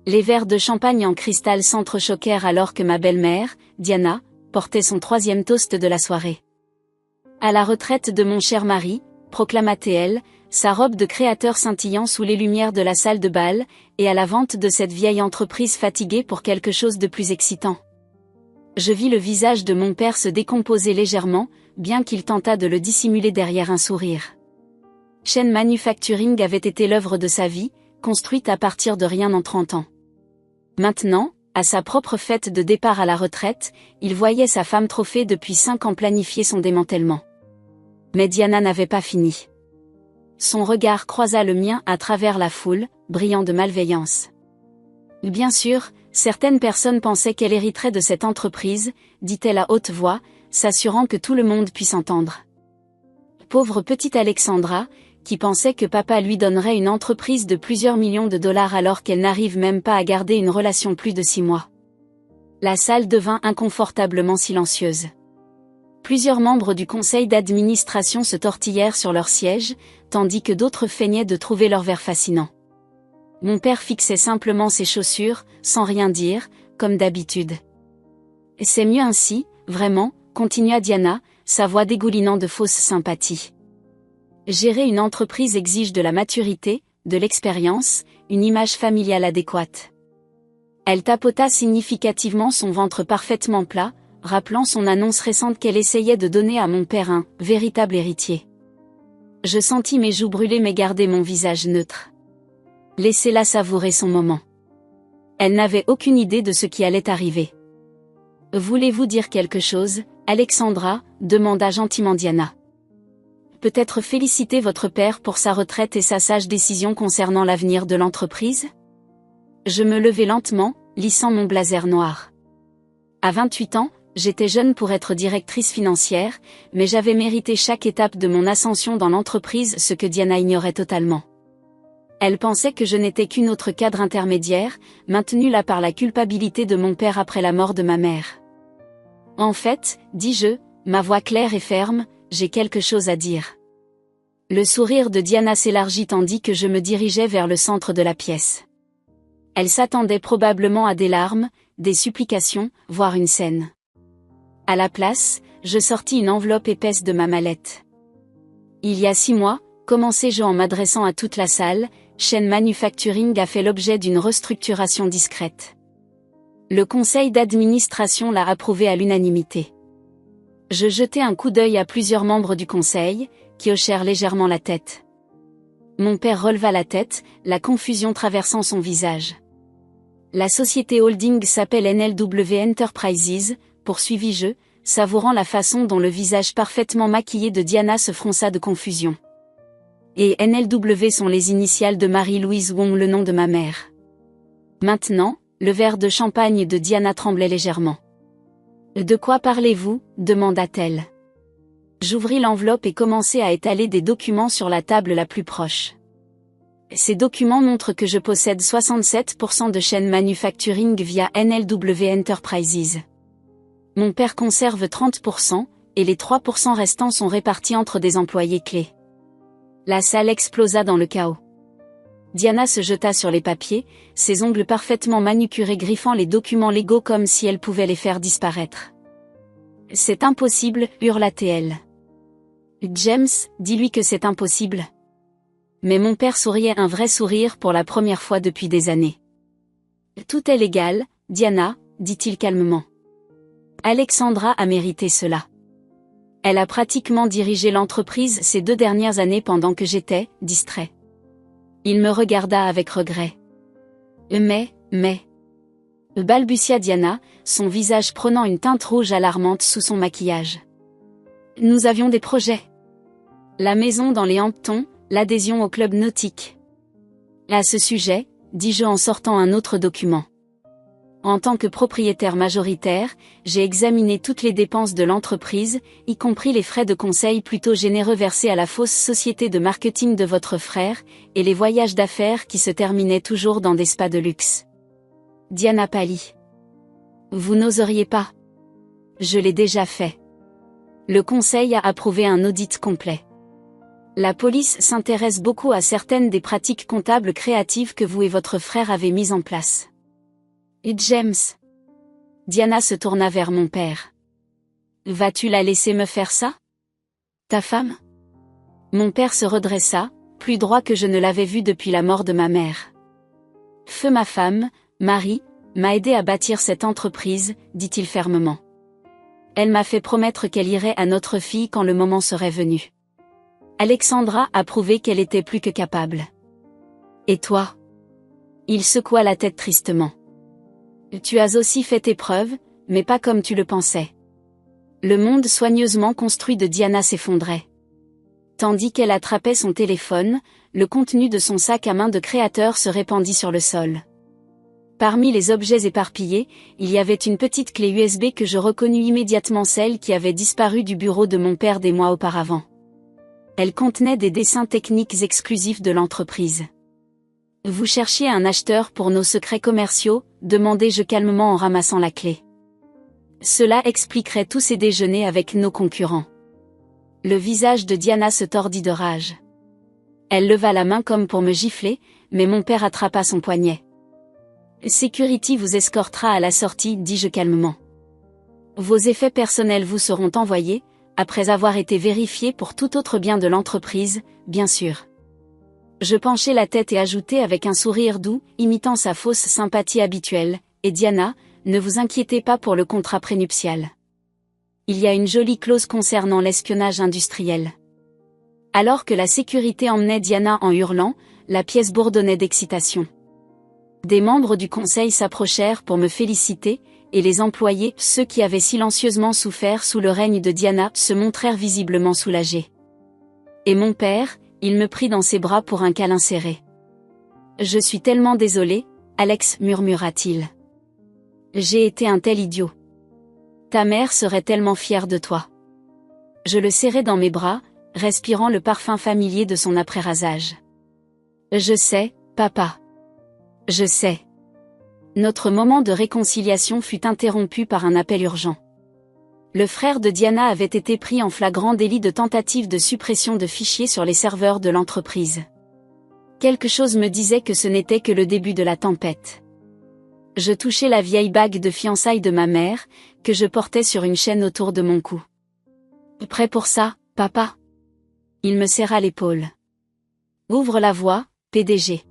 Les verres de champagne en cristal s'entrechoquèrent alors que ma belle-mère, Diana, portait son 3e toast de la soirée. À la retraite de mon cher mari, proclama-t-elle, sa robe de créateur scintillant sous les lumières de la salle de bal, et à la vente de cette vieille entreprise fatiguée pour quelque chose de plus excitant. Je vis le visage de mon père se décomposer légèrement, bien qu'il tentât de le dissimuler derrière un sourire. Shen Manufacturing avait été l'œuvre de sa vie, construite à partir de rien en 30 ans. Maintenant, à sa propre fête de départ à la retraite, il voyait sa femme trophée depuis 5 ans planifier son démantèlement. Mais Diana n'avait pas fini. Son regard croisa le mien à travers la foule, brillant de malveillance. Bien sûr, certaines personnes pensaient qu'elle hériterait de cette entreprise, dit-elle à haute voix, s'assurant que tout le monde puisse entendre. Pauvre petite Alexandra, qui pensait que papa lui donnerait une entreprise de plusieurs millions de dollars alors qu'elle n'arrive même pas à garder une relation plus de 6 mois. La salle devint inconfortablement silencieuse. Plusieurs membres du conseil d'administration se tortillèrent sur leur siège, tandis que d'autres feignaient de trouver leur verre fascinant. Mon père fixait simplement ses chaussures, sans rien dire, comme d'habitude. « C'est mieux ainsi, vraiment », continua Diana, sa voix dégoulinant de fausse sympathie. Gérer une entreprise exige de la maturité, de l'expérience, une image familiale adéquate. Elle tapota significativement son ventre parfaitement plat, rappelant son annonce récente qu'elle essayait de donner à mon père un véritable héritier. Je sentis mes joues brûler mais garder mon visage neutre. Laissez-la savourer son moment. Elle n'avait aucune idée de ce qui allait arriver. « Voulez-vous dire quelque chose, Alexandra ?» demanda gentiment Diana. Peut-être féliciter votre père pour sa retraite et sa sage décision concernant l'avenir de l'entreprise ? Je me levai lentement, lissant mon blazer noir. À 28 ans, j'étais jeune pour être directrice financière, mais j'avais mérité chaque étape de mon ascension dans l'entreprise, ce que Diana ignorait totalement. Elle pensait que je n'étais qu'une autre cadre intermédiaire, maintenue là par la culpabilité de mon père après la mort de ma mère. En fait, dis-je, ma voix claire et ferme, j'ai quelque chose à dire. Le sourire de Diana s'élargit tandis que je me dirigeais vers le centre de la pièce. Elle s'attendait probablement à des larmes, des supplications, voire une scène. À la place, je sortis une enveloppe épaisse de ma mallette. Il y a 6 mois, commençai-je en m'adressant à toute la salle, Shen Manufacturing a fait l'objet d'une restructuration discrète. Le conseil d'administration l'a approuvé à l'unanimité. Je jetai un coup d'œil à plusieurs membres du conseil, qui hochèrent légèrement la tête. Mon père releva la tête, la confusion traversant son visage. La société holding s'appelle NLW Enterprises, poursuivis-je, savourant la façon dont le visage parfaitement maquillé de Diana se fronça de confusion. Et NLW sont les initiales de Marie-Louise Wong, le nom de ma mère. Maintenant, le verre de champagne de Diana tremblait légèrement. De quoi parlez-vous ? demanda-t-elle. J'ouvris l'enveloppe et commençai à étaler des documents sur la table la plus proche. Ces documents montrent que je possède 67% de Shen Manufacturing via NLW Enterprises. Mon père conserve 30%, et les 3% restants sont répartis entre des employés clés. La salle explosa dans le chaos. Diana se jeta sur les papiers, ses ongles parfaitement manucurés griffant les documents légaux comme si elle pouvait les faire disparaître. « C'est impossible » hurla-t-elle. « James, dis-lui que c'est impossible. » Mais mon père souriait un vrai sourire pour la première fois depuis des années. « Tout est légal, Diana, » dit-il calmement. Alexandra a mérité cela. Elle a pratiquement dirigé l'entreprise ces 2 dernières années pendant que j'étais distrait. Il me regarda avec regret. Mais, balbutia Diana, son visage prenant une teinte rouge alarmante sous son maquillage. Nous avions des projets. La maison dans les Hamptons, l'adhésion au club nautique. À ce sujet, dis-je en sortant un autre document. En tant que propriétaire majoritaire, j'ai examiné toutes les dépenses de l'entreprise, y compris les frais de conseil plutôt généreux versés à la fausse société de marketing de votre frère, et les voyages d'affaires qui se terminaient toujours dans des spas de luxe. Diana pâlit. Vous n'oseriez pas. Je l'ai déjà fait. Le conseil a approuvé un audit complet. La police s'intéresse beaucoup à certaines des pratiques comptables créatives que vous et votre frère avez mises en place. James. Diana se tourna vers mon père. Vas-tu la laisser me faire ça? Ta femme? Mon père se redressa, plus droit que je ne l'avais vu depuis la mort de ma mère. Feu ma femme, Marie, m'a aidé à bâtir cette entreprise, dit-il fermement. Elle m'a fait promettre qu'elle irait à notre fille quand le moment serait venu. Alexandra a prouvé qu'elle était plus que capable. Et toi? Il secoua la tête tristement. Tu as aussi fait tes preuves, mais pas comme tu le pensais. Le monde soigneusement construit de Diana s'effondrait. Tandis qu'elle attrapait son téléphone, le contenu de son sac à main de créateur se répandit sur le sol. Parmi les objets éparpillés, il y avait une petite clé USB que je reconnus immédiatement, celle qui avait disparu du bureau de mon père des mois auparavant. Elle contenait des dessins techniques exclusifs de l'entreprise. Vous cherchiez un acheteur pour nos secrets commerciaux, demandai-je calmement en ramassant la clé. Cela expliquerait tous ces déjeuners avec nos concurrents. Le visage de Diana se tordit de rage. Elle leva la main comme pour me gifler, mais mon père attrapa son poignet. Security vous escortera à la sortie, dis-je calmement. Vos effets personnels vous seront envoyés, après avoir été vérifiés pour tout autre bien de l'entreprise, bien sûr. Je penchai la tête et ajoutai avec un sourire doux, imitant sa fausse sympathie habituelle, et Diana, ne vous inquiétez pas pour le contrat prénuptial. Il y a une jolie clause concernant l'espionnage industriel. Alors que la sécurité emmenait Diana en hurlant, la pièce bourdonnait d'excitation. Des membres du conseil s'approchèrent pour me féliciter, et les employés, ceux qui avaient silencieusement souffert sous le règne de Diana, se montrèrent visiblement soulagés. Et mon père, il me prit dans ses bras pour un câlin serré. Je suis tellement désolé, Alex, murmura-t-il. J'ai été un tel idiot. Ta mère serait tellement fière de toi. Je le serrai dans mes bras, respirant le parfum familier de son après-rasage. Je sais, papa. Je sais. Notre moment de réconciliation fut interrompu par un appel urgent. Le frère de Diana avait été pris en flagrant délit de tentative de suppression de fichiers sur les serveurs de l'entreprise. Quelque chose me disait que ce n'était que le début de la tempête. Je touchai la vieille bague de fiançailles de ma mère, que je portais sur une chaîne autour de mon cou. Prêt pour ça, papa? Il me serra l'épaule. Ouvre la voie, PDG.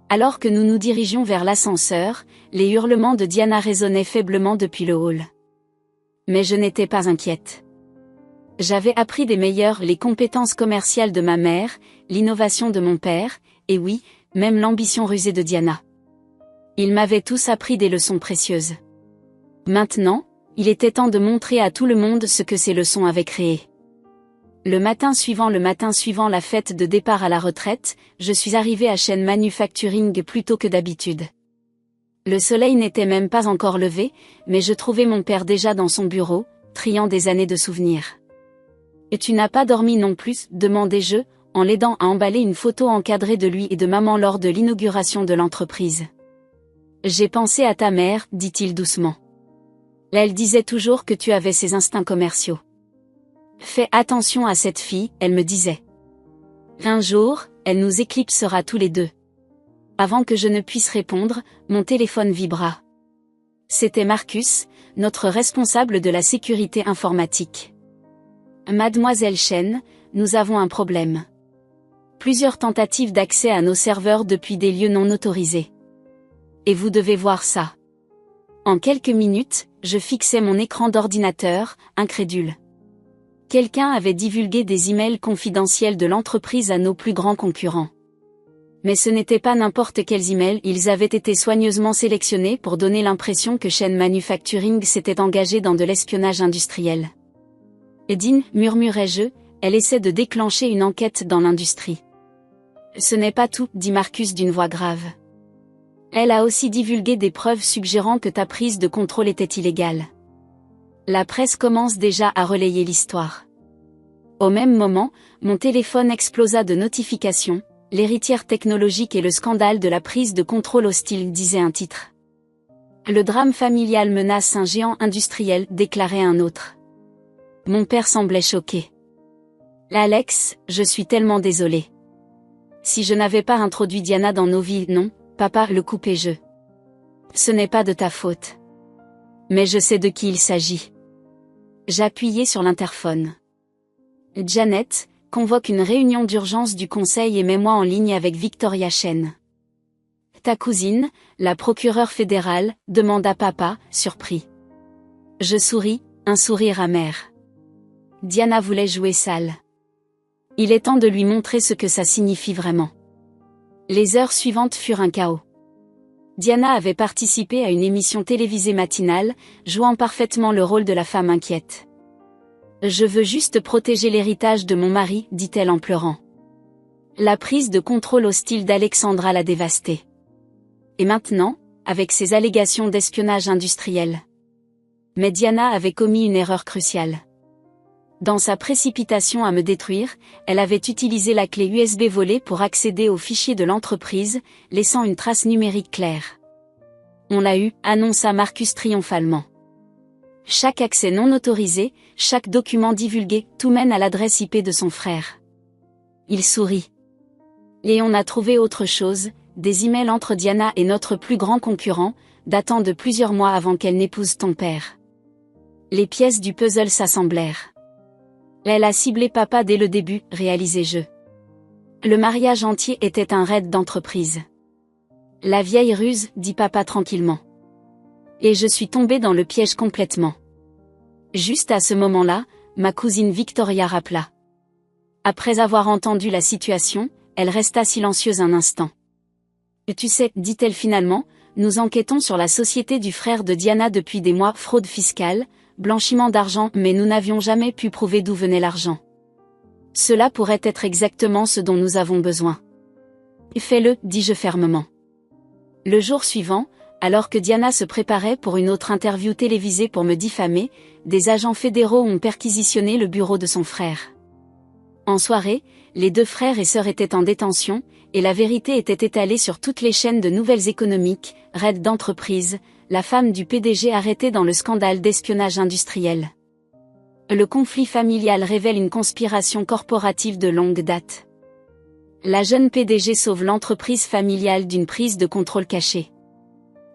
Alors que nous nous dirigions vers l'ascenseur, les hurlements de Diana résonnaient faiblement depuis le hall. Mais je n'étais pas inquiète. J'avais appris des meilleurs les compétences commerciales de ma mère, l'innovation de mon père, et oui, même l'ambition rusée de Diana. Ils m'avaient tous appris des leçons précieuses. Maintenant, il était temps de montrer à tout le monde ce que ces leçons avaient créé. Le matin suivant la fête de départ à la retraite, je suis arrivé à Shen Manufacturing plus tôt que d'habitude. Le soleil n'était même pas encore levé, mais je trouvais mon père déjà dans son bureau, triant des années de souvenirs. « Et tu n'as pas dormi non plus ?» demandai-je, en l'aidant à emballer une photo encadrée de lui et de maman lors de l'inauguration de l'entreprise. « J'ai pensé à ta mère, dit-il doucement. Elle disait toujours que tu avais ces instincts commerciaux. Fais attention à cette fille, elle me disait. Un jour, elle nous éclipsera tous les deux. Avant que je ne puisse répondre, mon téléphone vibra. C'était Marcus, notre responsable de la sécurité informatique. Mademoiselle Chen, nous avons un problème. Plusieurs tentatives d'accès à nos serveurs depuis des lieux non autorisés. Et vous devez voir ça. En quelques minutes, je fixais mon écran d'ordinateur, incrédule. Quelqu'un avait divulgué des emails confidentiels de l'entreprise à nos plus grands concurrents. Mais ce n'étaient pas n'importe quels emails, ils avaient été soigneusement sélectionnés pour donner l'impression que Shen Manufacturing s'était engagé dans de l'espionnage industriel. Edine, murmurai-je, elle essaie de déclencher une enquête dans l'industrie. Ce n'est pas tout, dit Marcus d'une voix grave. Elle a aussi divulgué des preuves suggérant que ta prise de contrôle était illégale. La presse commence déjà à relayer l'histoire. Au même moment, mon téléphone explosa de notifications, l'héritière technologique et le scandale de la prise de contrôle hostile, disait un titre. Le drame familial menace un géant industriel, déclarait un autre. Mon père semblait choqué. Alex, je suis tellement désolé. Si je n'avais pas introduit Diana dans nos vies, non, papa, le coupai-je. Ce n'est pas de ta faute. Mais je sais de qui il s'agit. J'appuyais sur l'interphone. Janet, convoque une réunion d'urgence du conseil et mets-moi en ligne avec Victoria Chen. Ta cousine, la procureure fédérale, demanda papa, surpris. Je souris, un sourire amer. Diana voulait jouer sale. Il est temps de lui montrer ce que ça signifie vraiment. Les heures suivantes furent un chaos. Diana avait participé à une émission télévisée matinale, jouant parfaitement le rôle de la femme inquiète. Je veux juste protéger l'héritage de mon mari, dit-elle en pleurant. La prise de contrôle hostile d'Alexandra l'a dévastée. Et maintenant, avec ses allégations d'espionnage industriel. Mais Diana avait commis une erreur cruciale. Dans sa précipitation à me détruire, elle avait utilisé la clé USB volée pour accéder aux fichiers de l'entreprise, laissant une trace numérique claire. On l'a eu, annonça Marcus triomphalement. Chaque accès non autorisé, chaque document divulgué, tout mène à l'adresse IP de son frère. Il sourit. Et on a trouvé autre chose, des emails entre Diana et notre plus grand concurrent, datant de plusieurs mois avant qu'elle n'épouse ton père. Les pièces du puzzle s'assemblèrent. Elle a ciblé papa dès le début, réalisai-je. Le mariage entier était un raid d'entreprise. La vieille ruse, dit papa tranquillement. Et je suis tombée dans le piège complètement. Juste à ce moment-là, ma cousine Victoria rappela. Après avoir entendu la situation, elle resta silencieuse un instant. Tu sais, dit-elle finalement, nous enquêtons sur la société du frère de Diana depuis des mois, fraude fiscale, blanchiment d'argent, mais nous n'avions jamais pu prouver d'où venait l'argent. Cela pourrait être exactement ce dont nous avons besoin. Fais-le, dis-je fermement. Le jour suivant, alors que Diana se préparait pour une autre interview télévisée pour me diffamer, des agents fédéraux ont perquisitionné le bureau de son frère. En soirée, les deux frères et sœurs étaient en détention, et la vérité était étalée sur toutes les chaînes de nouvelles économiques, raids d'entreprise, la femme du PDG arrêtée dans le scandale d'espionnage industriel. Le conflit familial révèle une conspiration corporative de longue date. La jeune PDG sauve l'entreprise familiale d'une prise de contrôle cachée.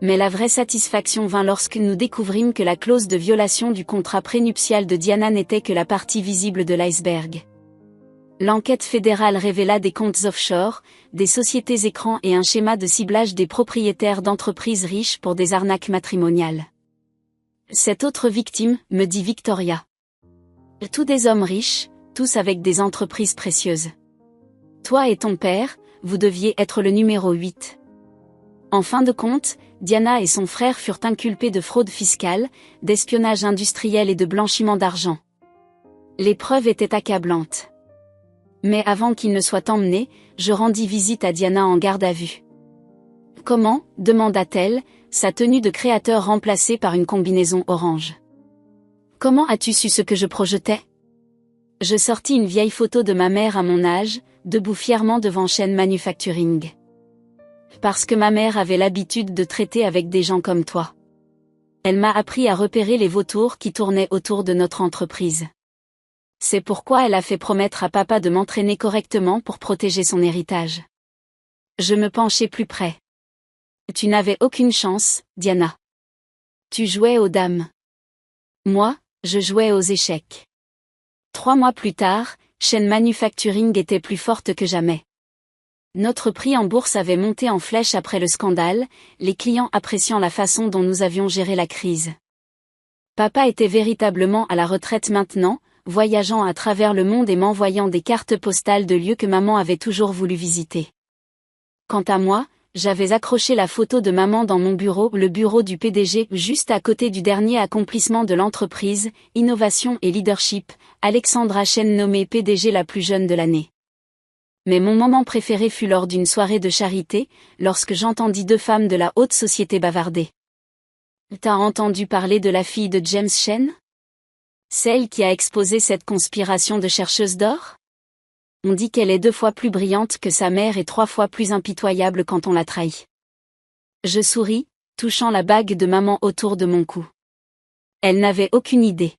Mais la vraie satisfaction vint lorsque nous découvrîmes que la clause de violation du contrat prénuptial de Diana n'était que la partie visible de l'iceberg. L'enquête fédérale révéla des comptes offshore, des sociétés écrans et un schéma de ciblage des propriétaires d'entreprises riches pour des arnaques matrimoniales. Cette autre victime, me dit Victoria. Tous des hommes riches, tous avec des entreprises précieuses. Toi et ton père, vous deviez être le numéro 8. En fin de compte, Diana et son frère furent inculpés de fraude fiscale, d'espionnage industriel et de blanchiment d'argent. Les preuves étaient accablantes. Mais avant qu'il ne soit emmené, je rendis visite à Diana en garde à vue. Comment, demanda-t-elle, sa tenue de créateur remplacée par une combinaison orange. Comment as-tu su ce que je projetais? Je sortis une vieille photo de ma mère à mon âge, debout fièrement devant Chen Manufacturing. Parce que ma mère avait l'habitude de traiter avec des gens comme toi. Elle m'a appris à repérer les vautours qui tournaient autour de notre entreprise. C'est pourquoi elle a fait promettre à papa de m'entraîner correctement pour protéger son héritage. Je me penchai plus près. Tu n'avais aucune chance, Diana. Tu jouais aux dames. Moi, je jouais aux échecs. 3 mois plus tard, Chen Manufacturing était plus forte que jamais. Notre prix en bourse avait monté en flèche après le scandale, les clients appréciant la façon dont nous avions géré la crise. Papa était véritablement à la retraite maintenant, voyageant à travers le monde et m'envoyant des cartes postales de lieux que maman avait toujours voulu visiter. Quant à moi, j'avais accroché la photo de maman dans mon bureau, le bureau du PDG, juste à côté du dernier accomplissement de l'entreprise, innovation et leadership, Alexandra Chen nommée PDG la plus jeune de l'année. Mais mon moment préféré fut lors d'une soirée de charité, lorsque j'entendis 2 femmes de la haute société bavarder. T'as entendu parler de la fille de James Chen? Celle qui a exposé cette conspiration de chercheuse d'or? On dit qu'elle est 2 fois plus brillante que sa mère et 3 fois plus impitoyable quand on la trahit. Je souris, touchant la bague de maman autour de mon cou. Elle n'avait aucune idée.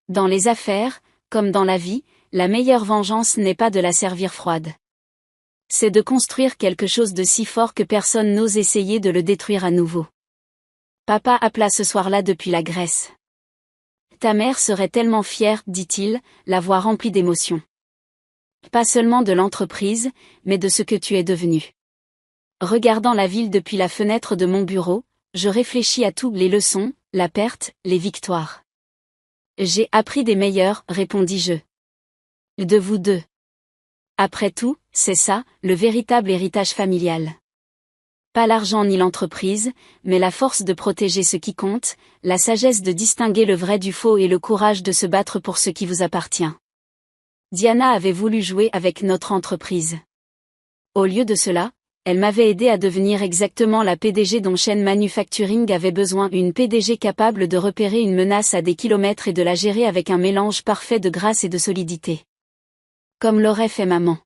Dans les affaires, comme dans la vie, la meilleure vengeance n'est pas de la servir froide. C'est de construire quelque chose de si fort que personne n'ose essayer de le détruire à nouveau. Papa appela ce soir-là depuis la Grèce. Ta mère serait tellement fière, dit-il, la voix remplie d'émotion. Pas seulement de l'entreprise, mais de ce que tu es devenu. Regardant la ville depuis la fenêtre de mon bureau, je réfléchis à toutes les leçons, la perte, les victoires. J'ai appris des meilleurs, répondis-je. De vous deux. Après tout, c'est ça, le véritable héritage familial. Pas l'argent ni l'entreprise, mais la force de protéger ce qui compte, la sagesse de distinguer le vrai du faux et le courage de se battre pour ce qui vous appartient. Diana avait voulu jouer avec notre entreprise. Au lieu de cela, elle m'avait aidé à devenir exactement la PDG dont Shen Manufacturing avait besoin, une PDG capable de repérer une menace à des kilomètres et de la gérer avec un mélange parfait de grâce et de solidité. Comme l'aurait fait maman.